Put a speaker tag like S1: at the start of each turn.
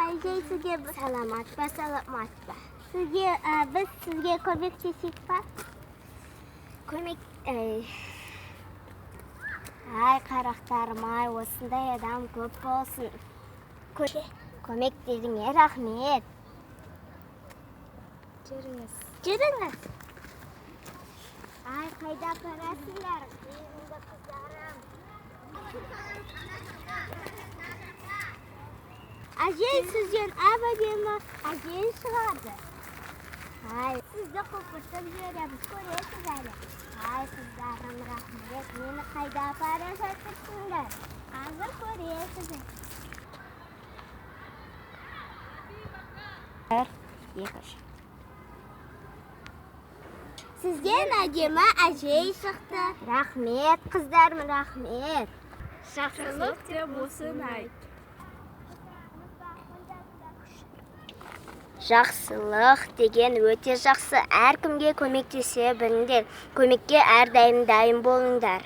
S1: әжей сізге саламат па, саламат па? Біз сізге көмектесейік па? Ай, қарақтарым-ай, осындай адам көп болсын. Көмектеріңе рахмет. Жүріңіз. Ай, қайда барасыңдар? Меніңді қыздарым. Әжей, сізден әбәдемі әжей шығады. Ай, сізді құпыртып жүреміз, көресіз әлі. Ай, қыздарым, рахмет, мені қайда бара жатырсыңдар? Қазір көресіз. Сізден әдемі әжей шықты. Рахмет, қыздарым, рахмет.
S2: Жақсылық деп болсын айт.
S1: Жақсылық деген өте жақсы. Әркімге көмектесе біліңдер. Көмекке әрдайым дайын болыңдар.